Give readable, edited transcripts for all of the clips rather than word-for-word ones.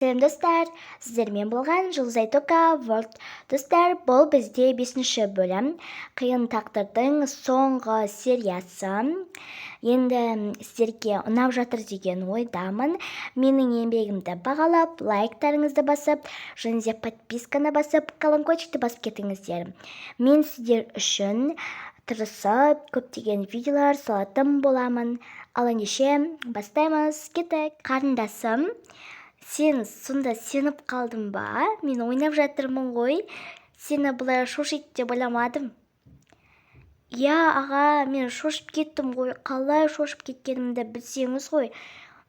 Сәлем достар, сіздермен болған Жұлдызай Тока World. Достар, бұл бізде 5-ші бөлім, қиын тағдырдың соңғы сериясы. Енді сіздерге ұнап жатыр деген ойдамын. Менің еңбегімді бағалап, лайктарыңызды басып, және де подписканы басып, колокольчикті басып кетіңіздер. Мен сіздер үшін тырысып, көптеген видеолар салатын боламын. Ал ендеше бастаймыз. Кеттік. Қарындасым, сен сонда сеніп қалдың ба? Мен ойнап жатырмын ғой. Сені бұлай шошиды деп ойламадым. Я, аға, мен шошып кеттім ғой. Қалай шошып кеткенімді білсеңіз ғой.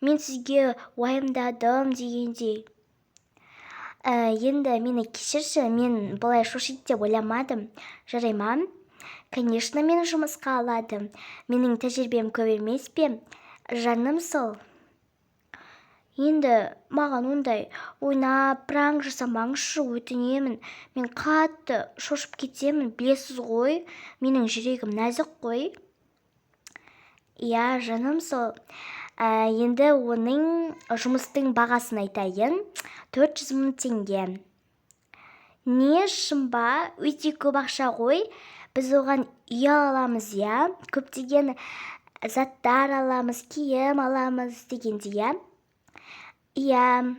Мен сізге уайымдадым дегендей. Енді мені кешірші, мен бұлай шошиды деп ойламадым. Жарай ма? Конечно, мені жұмысқа алады. Менің тәжірибем көп емес пе? Жаным сол. Енді маған ондай ойнап, пранк жасамаңызшы, өтінемін. Мен қатты шошып кетемін, білесіз ғой, менің жүрегім нәзік қой. Я, жаным сол. Енді оның жұмыстың бағасын айтайын. 400 мың теңге. Не, шын ба? Өте көп ақша ғой. Біз оған үй аламыз, я. Көптеген заттар аламыз, киім аламыз дегенде, я. Иә,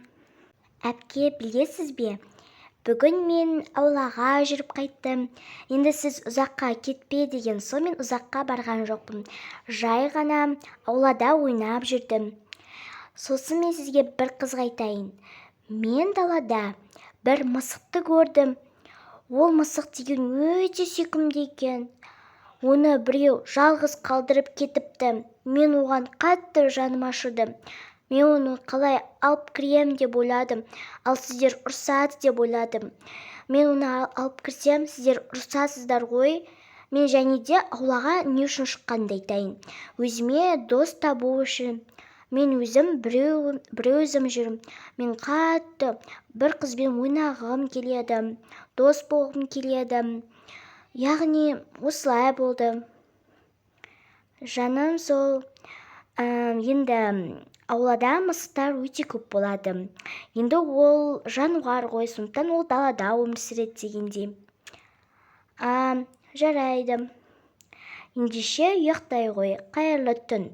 әпке, білесіз бе? Бүгін мен аулаға жүріп қайттым. Енді сіз ұзаққа кетпе деген соң мен ұзаққа барған жоқпын. Жай ғана аулада ойнап жүрдім. Сосын мен сізге бір қызық айтайын. Мен далада бір мысықты көрдім. Ол мысық деген өте сүйкімді екен. Оны біреу жалғыз қалдырып кетіпті. Мен оған қатты жаным ашыды. Мен оны қалай алып кірем деп ойладым, ал сіздер ұрсады деп ойладым. Мен оны алып кірсем, сіздер ұрсасыздар ғой. Мен және де аулаға не үшін шыққанды айтайын. Өзіме дос табу үшін. Мен өзім біреу өзім жүрім. Мен қатты бір қызбен ойнағым келеді, дос болғым келеді. Яғни осылай болды. Жаным сол. Енді аулада мысықтар өте көп болады. Енді ол жануар ғой, сондықтан ол далада өмір сүреді дегендей. Жарайды. Ендеше ұйықтай ғой, қайырлы түн.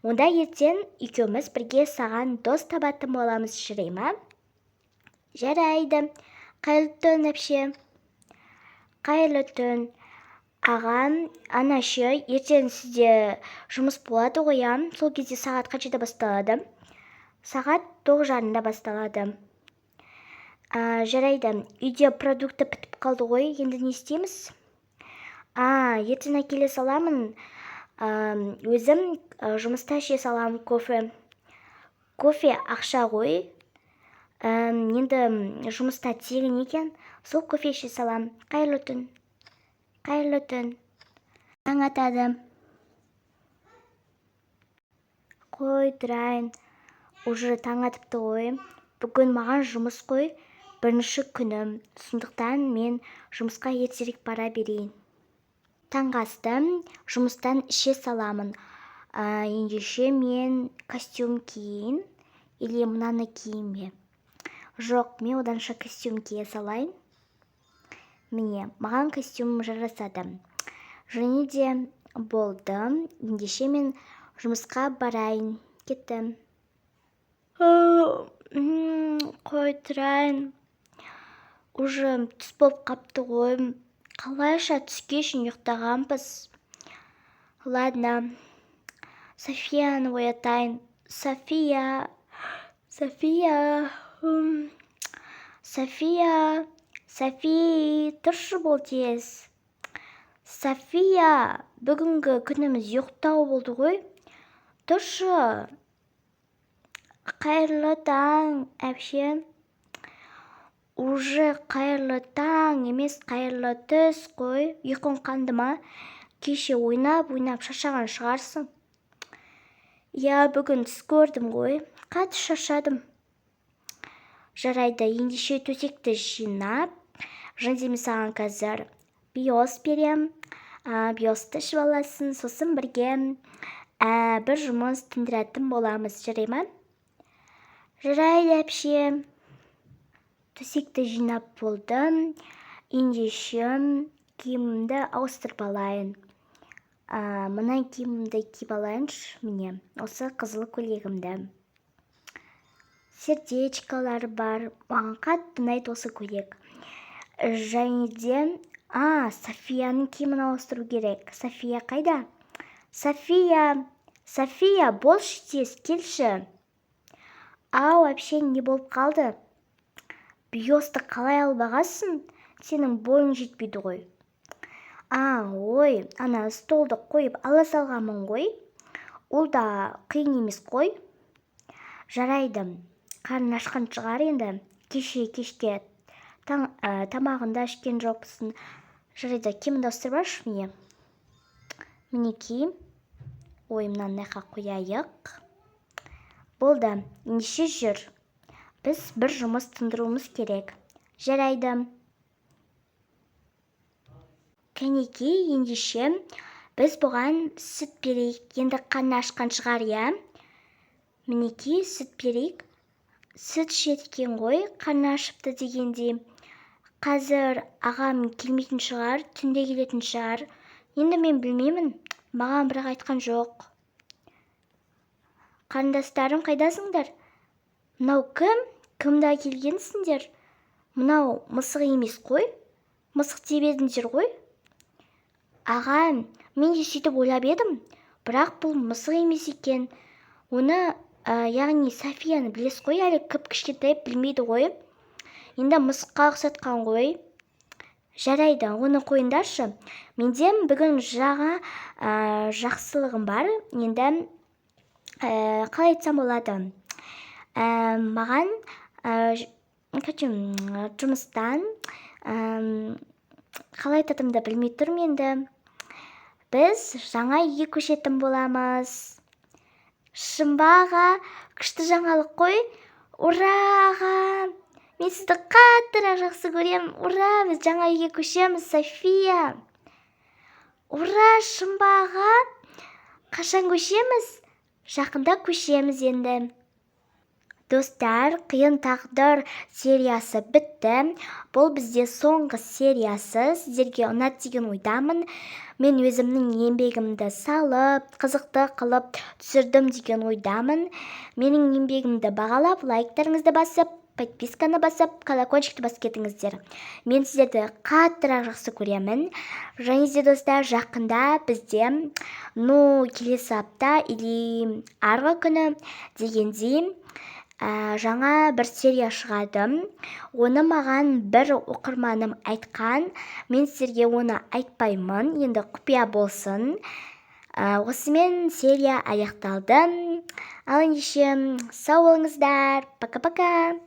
Онда ертең екеуміз бірге саған дос табатын боламыз, жарай ма? Жарайды. Қайырлы түн, әпше. Қайырлы түн. Ағам, анашы, ертең сізде жұмыс болады ғой, сол кезде сағат қаншада басталады? Сағат 9:30-да басталады. Жарайды, үйде продукты бітіп қалды ғой, енді не істейміз? Ертең әкеле саламын. Өзім жұмыста іше салам кофе. Кофе ақша ғой. Енді жұмыста тегін екен, сол кофе іше салам. Қайырлы түн. Қайырлы түн. Таң атады. Қой, тұрайын. Уже таң атыпты ғой. Бүгін маған жұмыс қой. Бірінші күнім. Сондықтан мен жұмысқа ертерек бара берейін. Таңғы асты жұмыстан іше саламын. Ендеше мен костюм киейін. Или мынаны киейін бе? Жоқ, мен оданша костюм кие салайын. Міне, маған костюм жарасады. Және де болды. Ендеше мен жұмысқа барайын. Кеттім. Қой, тұрайын. Уже түс болып қапты ғой. Қалайша түске шейін ұйықтағанбыз. Ладно. Софияны оятайын. София. София, тұршы бол тез. София, бүгінгі күніміз ұйықтау болды ғой. Тұршы. Қайырлы таң, әпше. Уже қайырлы таң емес, қайырлы түс қой. Ұйқың қанды ма? Кеше ойнап шаршаған шығарсың. Я, бүгін түс көрдім ғой. Қатты шаршадым. Жарайды, ендеше төсекті жинап, және мен саған қазір биос берем. Биосты ішіп аласың, сосын бірге бір жұмыс тындыратын боламыз, жарай ма? Жарайды, әпше. төсекті жинап болдым. Ендеше киімімді ауыстырып алайын. Мына киімімді киіп алайыншы, міне, осы қызыл көйлегімді. Сердечкалар бар, маған қатты ұнайды осы көйлек. Және де, Софияның киімін ауыстыру керек. София қайда? София, болшы тез, келші. Вообще не болып қалды? Бюсты қалай алып бағасың? Сенің бойың жетпейді ғой. Ой, ана столды қойып ала салғанмын ғой. Ол да қиын емес қой. Жарайды, қарның ашқан шығар енді. Кешке тамағында ішкен жоқпысың. Жарайды, киімді ауыстырып алшы, міне. Мінекей. Мынаны қояйық. Болды, ендеше жүр. Біз бір жұмыс тындыруымыз керек. Жарайды. Кәнекей, ендеше біз бұған сүт берейік. Енді қарны ашқан шығар, иә? Мінекей, сүт берейік. Сүт ішеді екен ғой, қарны ашыпты дегенде. Қазір ағам келмейтін шығар, түнде келетін шығар. Енді мен білмеймін, маған бірақ айтқан жоқ. Қарындастарым, қайдасыңдар? Мынау кім? Кімді әкелгенсіңдер? Мынау мысық емес қой? Мысық деп едіңдер ғой? Ағам, мен де сөйтіп ойлап едім, бірақ бұл мысық емес екен. Оны, яғни Софияны білесіз ғой, әлі кішкентай білмейді ғой. Енді мысыққа ұқсатқан ғой. Жарайды, оны қойыңдаршы. Менде бүгін жаңа жақсылығым бар. Енді қалай айтсам болады? Маған жұмыстан қалай айтатымды білмей тұрмын енді. Біз жаңа үйге көшетін боламыз. Шымбаға, күшті жаңалық қой. Ура, аға! Мен сізді қаттырақ жақсы көрем. Ура, біз жаңа үйге көшеміз, София. Ура, Шымбаға! Қашан көшеміз? Жақында көшеміз енді. Достар, қиын тағдыр сериясы бітті. Бұл бізде соңғы сериясы. Сіздерге ұнады деген ойдамын. Мен өзімнің еңбегімді салып, қызықты қылып түсірдім деген ойдамын. Менің еңбегімді бағалап, лайктарыңызды басып, подписканы басып, колокольчикті басып кетіңіздер. Мен сіздерді қаттырақ жақсы көремін. Және де достар, жақында бізде, келесі апта или арғы күні дегенде жаңа бір серия шығады. Оны маған бір оқырманым айтқан. Мен сіздерге оны айтпаймын, енді құпия болсын. Осымен серия аяқталды. Ал ендеше сау болыңыздар. Пока-пока.